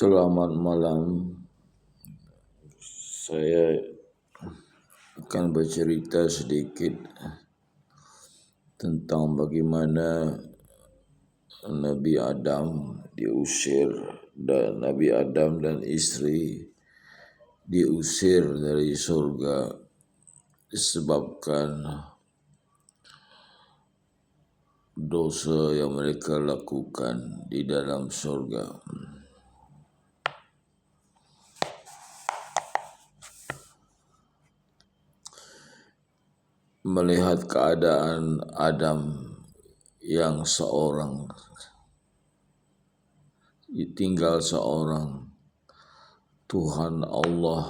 Selamat malam. Saya akan bercerita sedikit tentang bagaimana Nabi Adam diusir dan Nabi Adam dan istri diusir dari surga disebabkan dosa yang mereka lakukan di dalam surga. Melihat keadaan Adam yang tinggal seorang, Tuhan Allah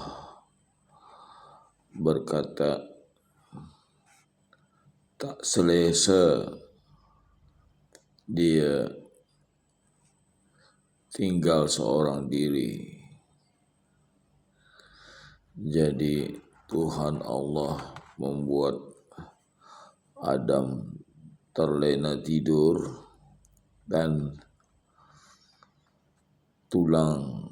berkata, tak selesa dia tinggal seorang diri. Jadi Tuhan Allah membuat Adam terlena tidur dan tulang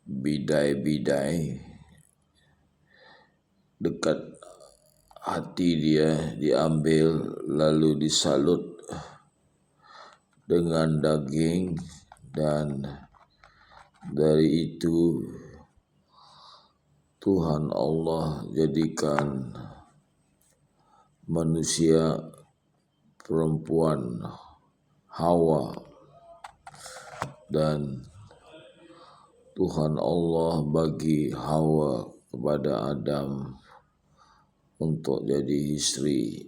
bidai-bidai dekat hati dia diambil lalu disalut dengan daging, dan dari itu Tuhan Allah jadikan manusia perempuan Hawa, dan Tuhan Allah bagi Hawa kepada Adam untuk jadi istri.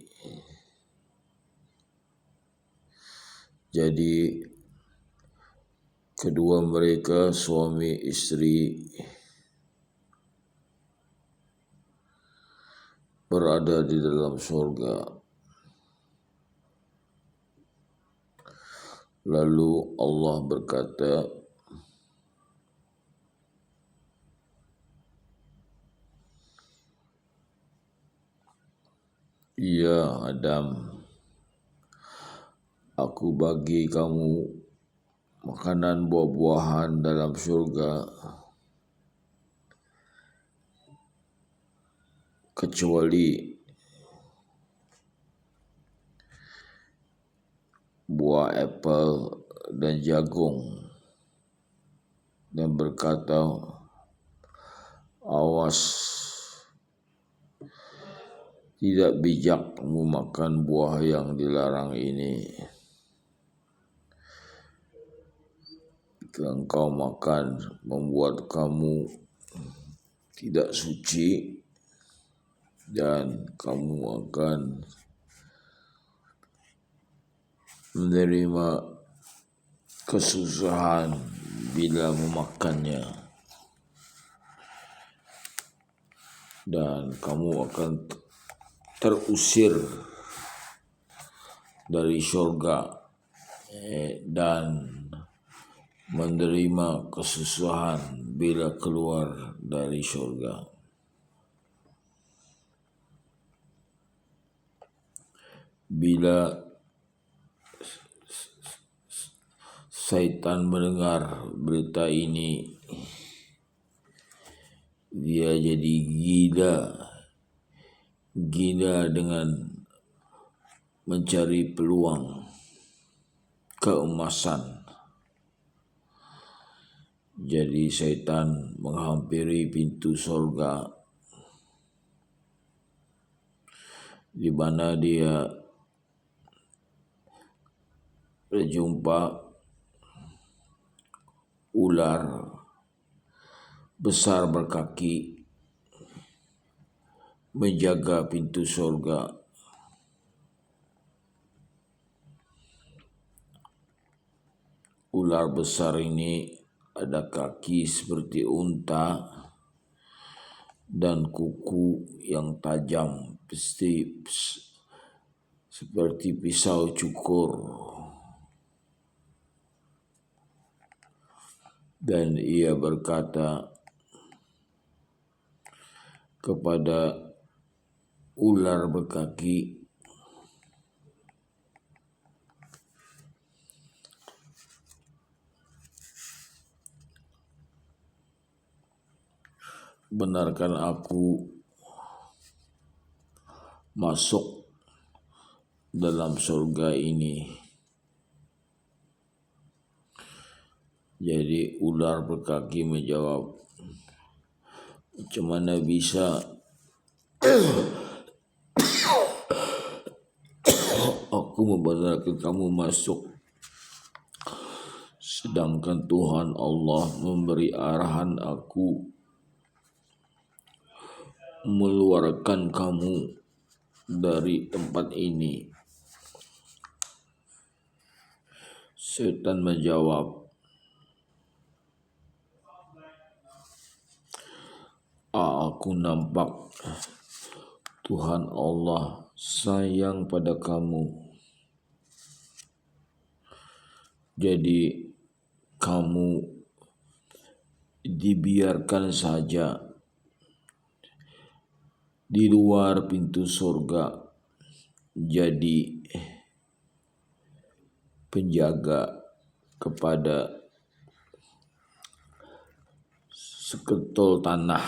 Jadi kedua mereka suami istri berada di dalam surga. Lalu Allah berkata, "Ya Adam, aku bagi kamu makanan buah-buahan dalam surga kecuali buah apel dan jagung," dan berkata, "Awas, tidak bijak kamu makan buah yang dilarang ini. Jika engkau makan, membuat kamu tidak suci dan kamu akan menerima kesusahan bila memakannya, dan kamu akan terusir dari surga dan menerima kesusahan bila keluar dari surga." Bila Syaitan mendengar berita ini, dia jadi gila dengan mencari peluang keemasan. Jadi Syaitan menghampiri pintu surga, di mana dia berjumpa ular besar berkaki menjaga pintu surga. Ular besar ini ada kaki seperti unta dan kuku yang tajam seperti pisau cukur. Dan ia berkata kepada ular berkaki, benarkan aku masuk dalam surga ini. Jadi ular berkaki menjawab, macam mana bisa aku membenarkan kamu masuk, sedangkan Tuhan Allah memberi arahan aku mengeluarkan kamu dari tempat ini. Setan menjawab, aku nampak Tuhan Allah sayang pada kamu. Jadi kamu dibiarkan saja di luar pintu surga, jadi penjaga kepada seketul tanah,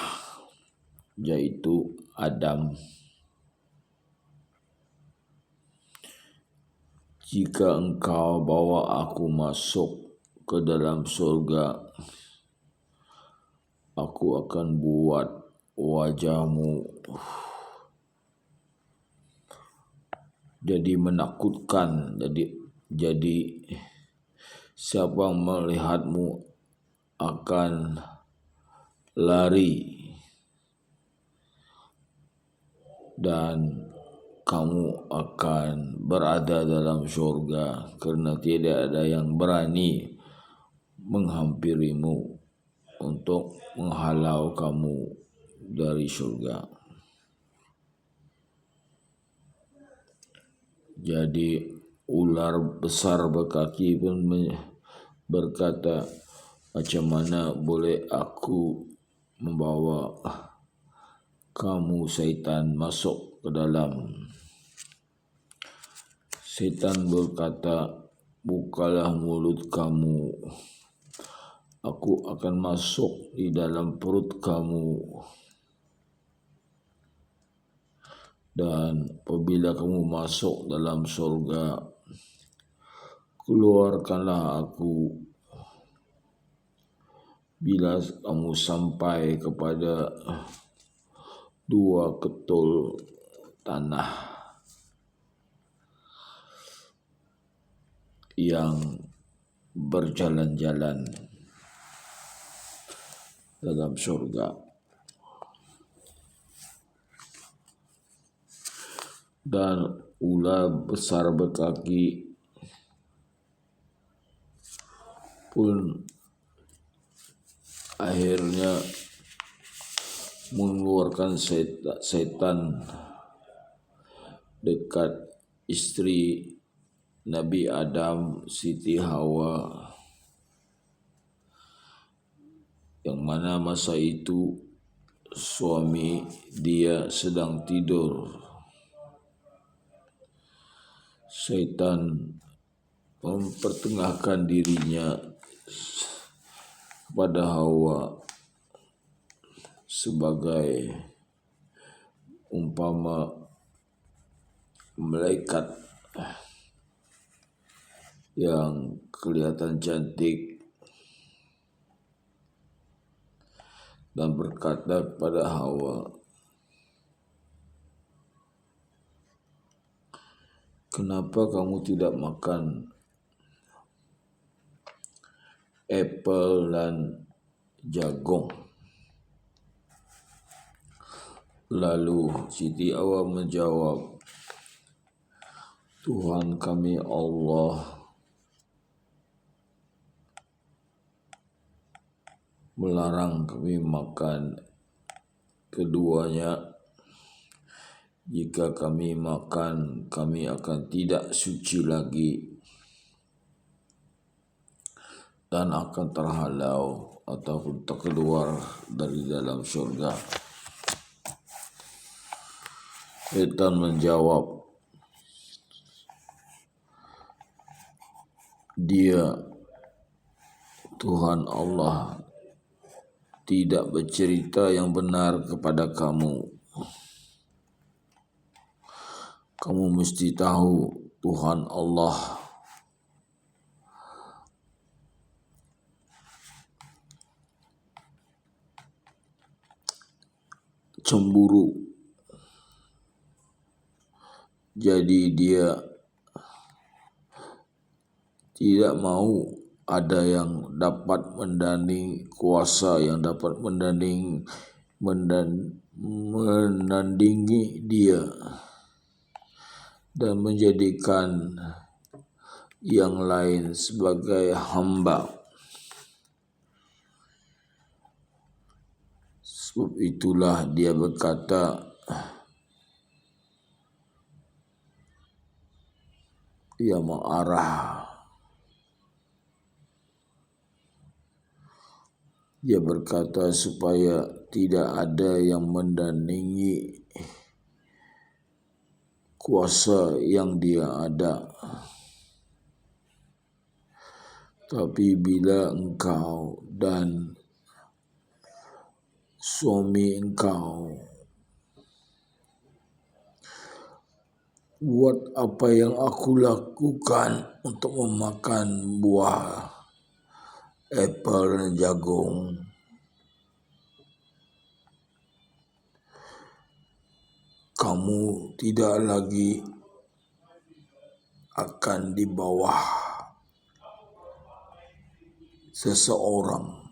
yaitu Adam. Jika engkau bawa aku masuk ke dalam surga, aku akan buat wajahmu jadi menakutkan. Jadi siapa yang melihatmu akan lari, dan kamu akan berada dalam surga karena tidak ada yang berani menghampirimu untuk menghalau kamu dari surga. Jadi ular besar berkaki pun berkata, macam mana boleh aku membawa kamu setan masuk ke dalam. Setan berkata, bukalah mulut kamu, aku akan masuk di dalam perut kamu. Dan apabila kamu masuk dalam surga, keluarkanlah aku. Bila kamu sampai kepada dua ketul tanah yang berjalan-jalan dalam surga, dan ular besar berkaki pun akhirnya mengeluarkan setan dekat istri Nabi Adam, Siti Hawa, yang mana masa itu suami dia sedang tidur. Setan mempertengahkan dirinya kepada Hawa sebagai umpama malaikat yang kelihatan cantik, dan berkata kepada Hawa, kenapa kamu tidak makan apel dan jagung? Lalu Siti Hawa menjawab, Tuhan kami Allah melarang kami makan keduanya. Jika kami makan, kami akan tidak suci lagi dan akan terhalau ataupun terkeluar dari dalam surga. Setan menjawab, dia Tuhan Allah tidak bercerita yang benar kepada kamu. Kamu mesti tahu Tuhan Allah cemburu. Jadi dia tidak mau ada yang dapat menanding kuasa, yang dapat menandingi dia dan menjadikan yang lain sebagai hamba. Sebab itulah dia berkata, dia marah. Dia berkata supaya tidak ada yang menandingi kuasa yang dia ada. Tapi bila engkau dan suami engkau buat apa yang aku lakukan untuk memakan buah apel dan jagung, kamu tidak lagi akan di bawah seseorang.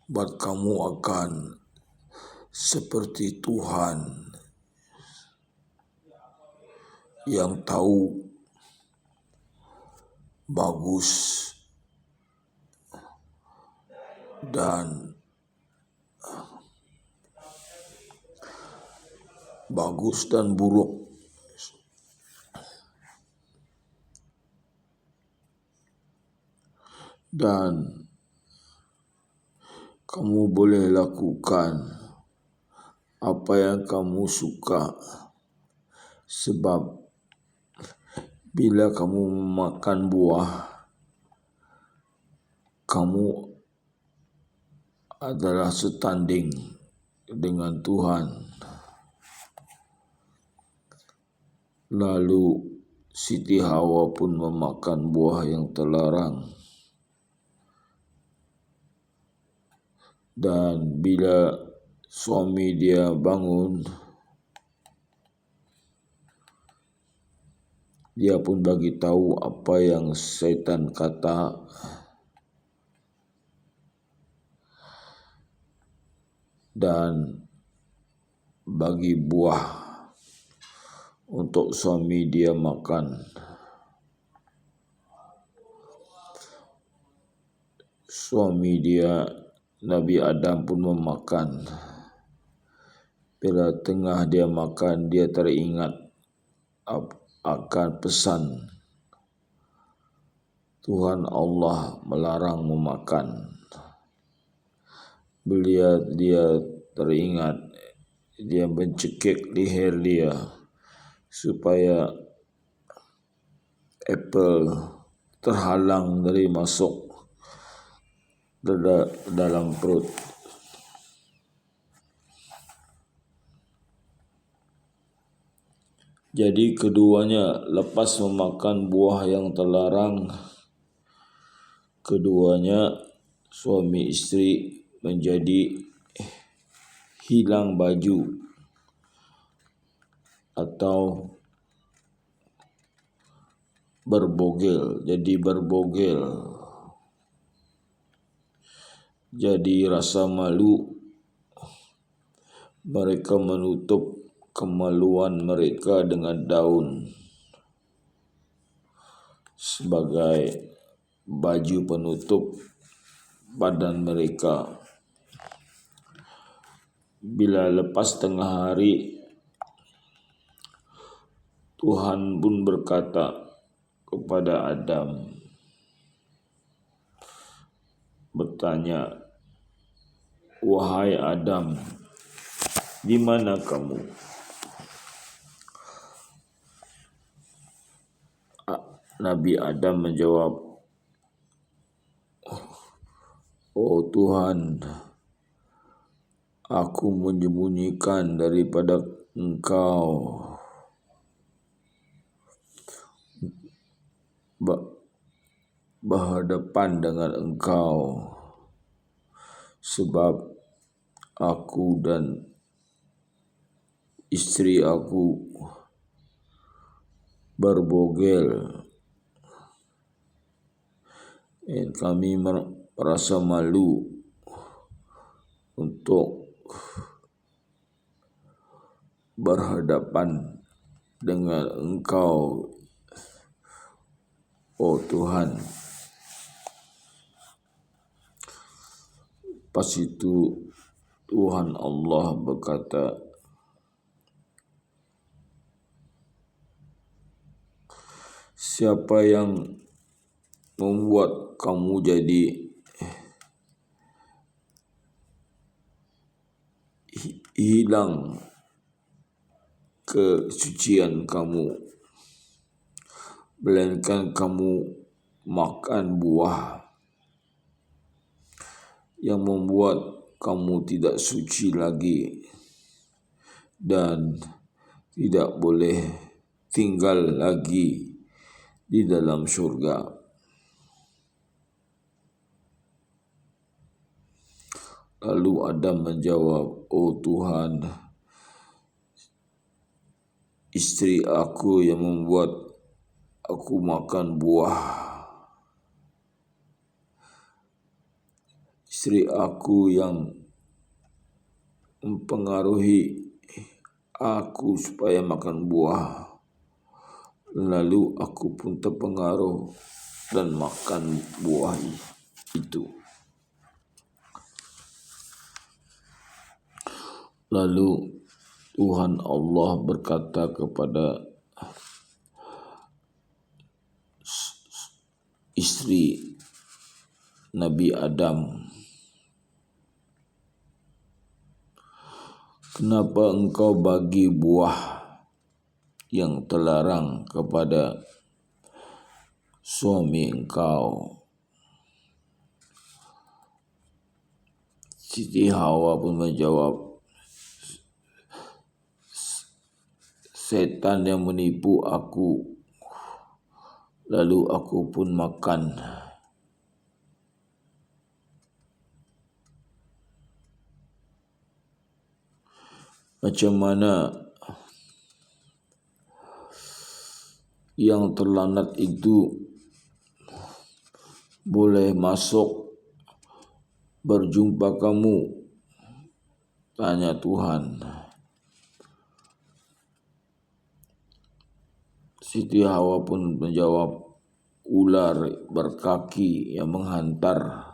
Buat kamu akan seperti Tuhan yang tahu bagus dan buruk. Dan kamu boleh lakukan apa yang kamu suka, sebab bila kamu memakan buah, kamu adalah setanding dengan Tuhan. Lalu Siti Hawa pun memakan buah yang terlarang. Dan bila suami dia bangun, dia pun bagi tahu apa yang setan kata. Dan bagi buah untuk suami dia makan. Suami dia, Nabi Adam pun memakan. Bila tengah dia makan, dia teringat akan pesan Tuhan Allah melarang memakan. Dia teringat, dia mencekik leher dia supaya apel terhalang dari masuk dalam perut. Jadi keduanya lepas memakan buah yang terlarang, keduanya suami istri menjadi hilang baju atau berbogel, jadi rasa malu. Mereka menutup kemaluan mereka dengan daun sebagai baju penutup badan mereka. Bila lepas tengah hari, Tuhan pun berkata kepada Adam, bertanya, "Wahai Adam, di mana kamu?" Nabi Adam menjawab, Oh Tuhan, aku menyembunyikan daripada Engkau berhadapan dengan Engkau, sebab aku dan istri aku berbogel, dan kami merasa malu untuk berhadapan dengan Engkau, oh Tuhan. Pas itu Tuhan Allah berkata, siapa yang membuat kamu jadi hilang kesucian kamu, melainkan kamu makan buah yang membuat kamu tidak suci lagi dan tidak boleh tinggal lagi di dalam surga. Lalu Adam menjawab, oh Tuhan, istri aku yang membuat aku makan buah. Istri aku yang mempengaruhi aku supaya makan buah. Lalu aku pun terpengaruh dan makan buah itu. Lalu Tuhan Allah berkata kepada istri Nabi Adam, kenapa engkau bagi buah yang terlarang kepada suami engkau? Siti Hawa pun menjawab, setan yang menipu aku, lalu aku pun makan. Macam mana yang terlanat itu boleh masuk berjumpa kamu? Tanya Tuhan. Siti Hawa pun menjawab, ular berkaki yang menghantar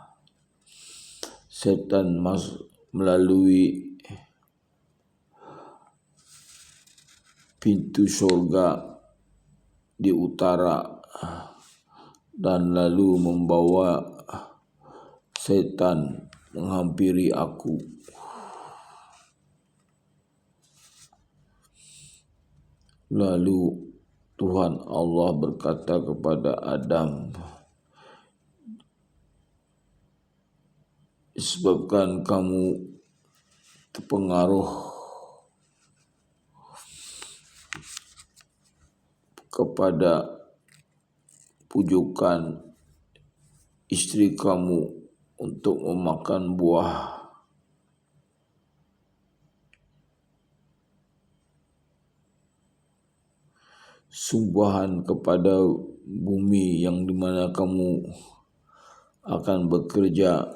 setan melalui pintu surga di utara dan lalu membawa setan menghampiri aku. Lalu Tuhan Allah berkata kepada Adam, disebabkan kamu terpengaruh kepada pujukan istri kamu untuk memakan buah, sumbahan kepada bumi yang dimana kamu akan bekerja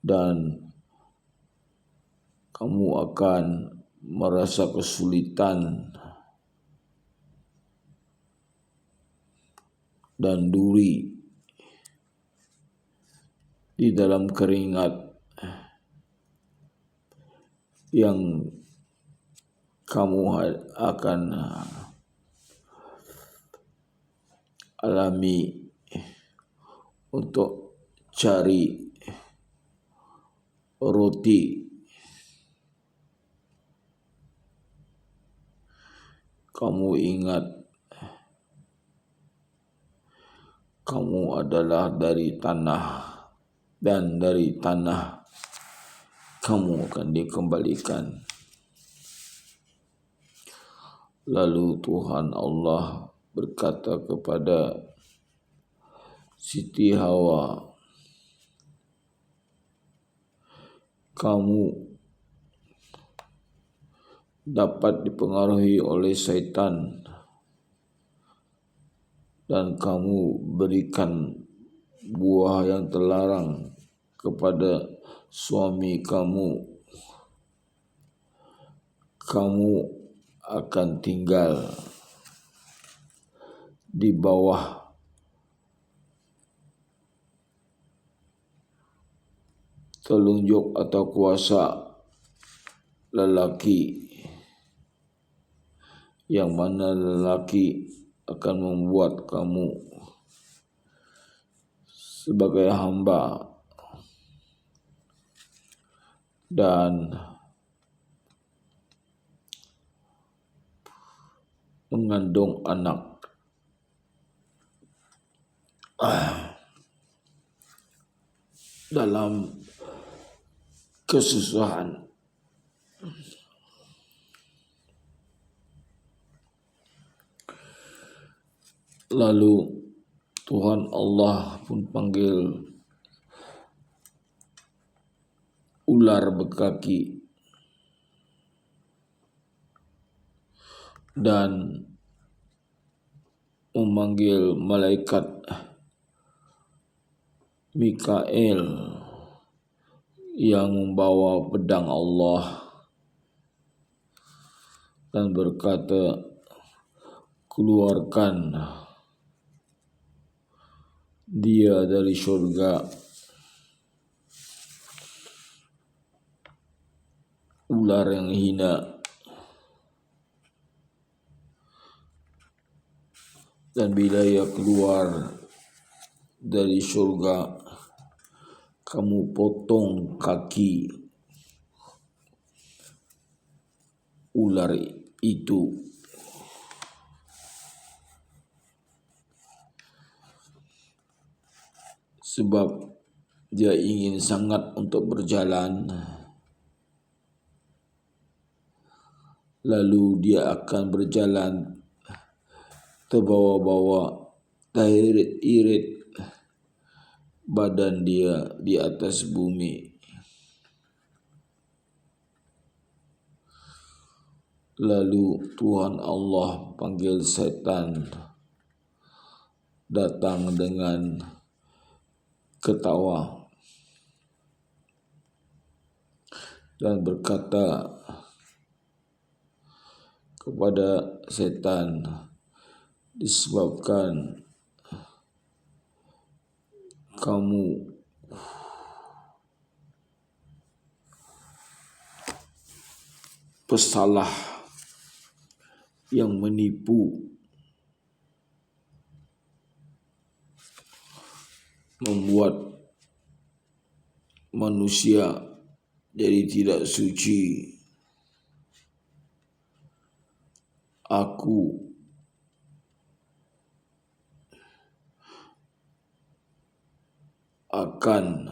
dan kamu akan merasa kesulitan dan duri di dalam keringat yang kamu akan alami untuk cari roti. Kamu kamu adalah dari tanah, dan dari tanah kamu akan dikembalikan. Lalu Tuhan Allah berkata kepada Siti Hawa, kamu dapat dipengaruhi oleh syaitan dan kamu berikan buah yang terlarang kepada suami kamu. Kamu akan tinggal di bawah telunjuk atau kuasa lelaki, yang mana lelaki akan membuat kamu sebagai hamba dan mengandung anak. Dalam kesusahan. Lalu Tuhan Allah pun panggil ular berkaki dan memanggil malaikat Mikael yang membawa pedang Allah dan berkata, keluarkan dia dari surga. Ular yang hina. Dan bila ia keluar dari surga, kamu potong kaki ular itu. Sebab dia ingin sangat untuk berjalan, lalu dia akan berjalan terbawa-bawa, teririt-irit badan dia di atas bumi. Lalu Tuhan Allah panggil setan datang dengan ketawa dan berkata kepada setan, disebabkan kamu pesalah yang menipu, membuat manusia jadi tidak suci. Aku akan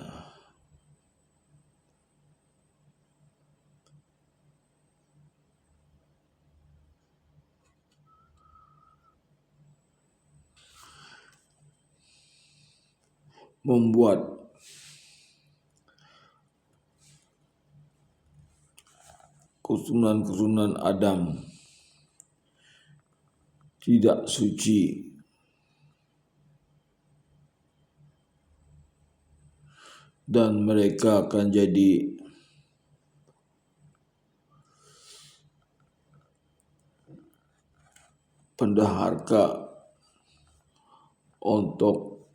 membuat keturunan Adam tidak suci, dan mereka akan jadi pendaharga untuk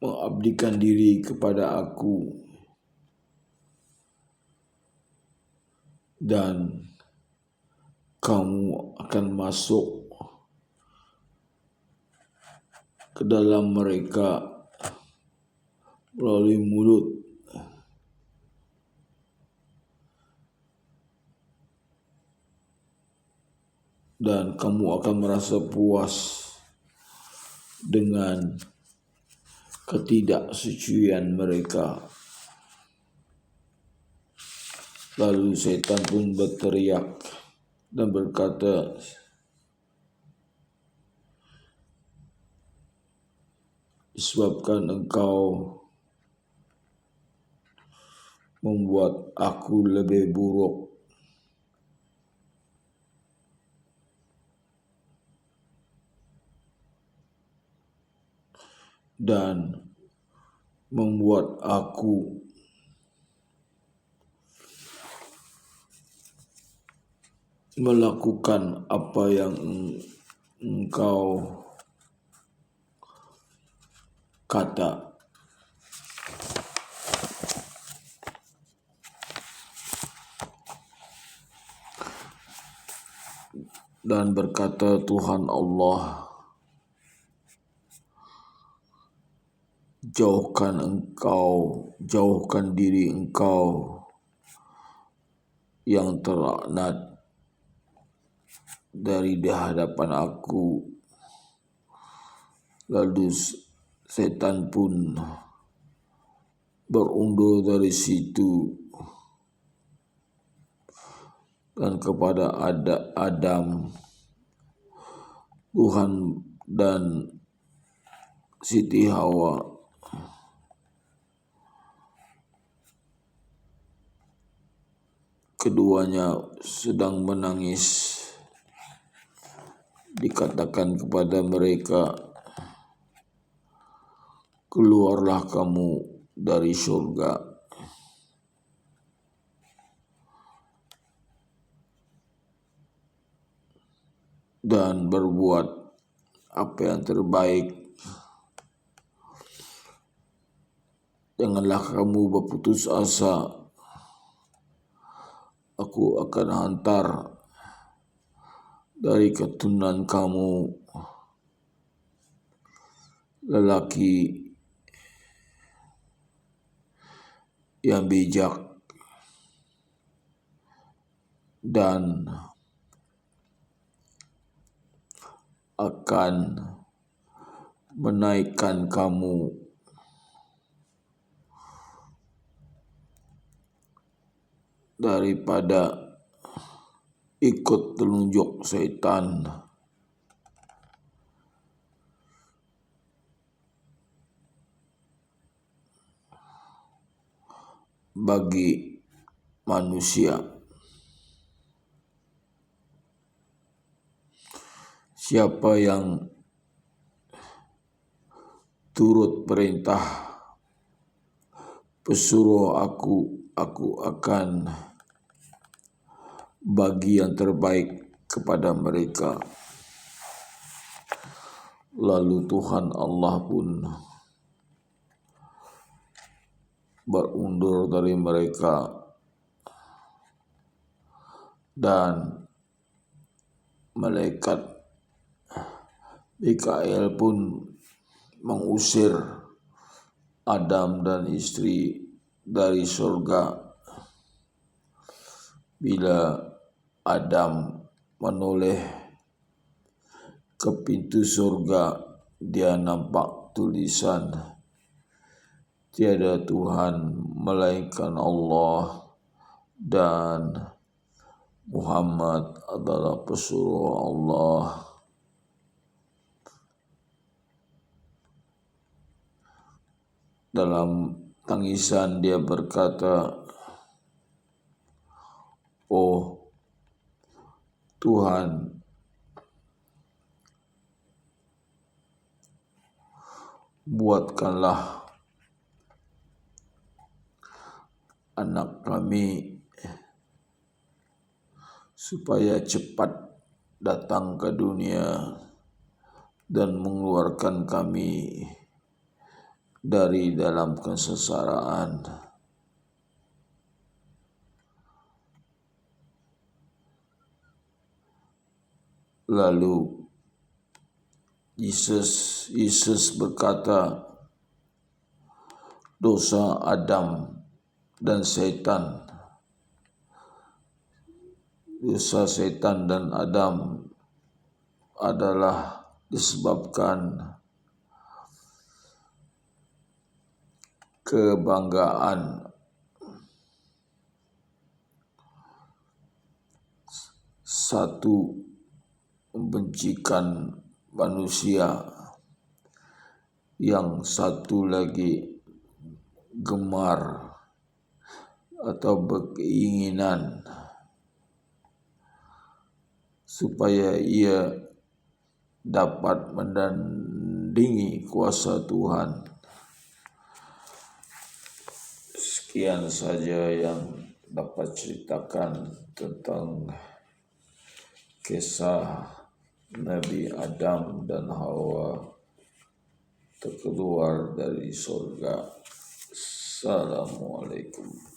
mengabdikan diri kepada aku, dan kamu akan masuk ke dalam mereka melalui mulut, dan kamu akan merasa puas dengan ketidaksucian mereka. Lalu setan pun berteriak dan berkata, disebabkan engkau membuat aku lebih buruk dan membuat aku melakukan apa yang engkau kata. Dan berkata Tuhan Allah, jauhkan diri engkau yang terlaknat dari di hadapan aku. Lalu setan pun berundur dari situ dan kepada Adam, Tuhan dan Siti Hawa. Keduanya sedang menangis. Dikatakan kepada mereka, keluarlah kamu dari surga dan berbuat apa yang terbaik. Janganlah kamu berputus asa. Aku akan hantar dari keturunan kamu lelaki yang bijak dan akan menaikkan kamu daripada ikut telunjuk setan. Bagi manusia, siapa yang turut perintah pesuruh aku akan bagi yang terbaik kepada mereka. Lalu Tuhan Allah pun berundur dari mereka dan malaikat Mikail pun mengusir Adam dan istri dari surga. Bila Adam menoleh ke pintu surga, dia nampak tulisan, tiada Tuhan melainkan Allah dan Muhammad adalah pesuruh Allah. Dalam tangisan dia berkata, oh Tuhan, buatkanlah anak kami supaya cepat datang ke dunia dan mengeluarkan kami dari dalam kesengsaraan. Lalu Yesus berkata, dosa Adam dan setan, dosa setan dan Adam adalah disebabkan kebanggaan. Satu, membencikan manusia. Yang satu lagi gemar atau berkeinginan supaya ia dapat menandingi kuasa Tuhan. Sekian saja yang dapat ceritakan tentang kisah Nabi Adam dan Hawa terkeluar dari surga. Assalamualaikum.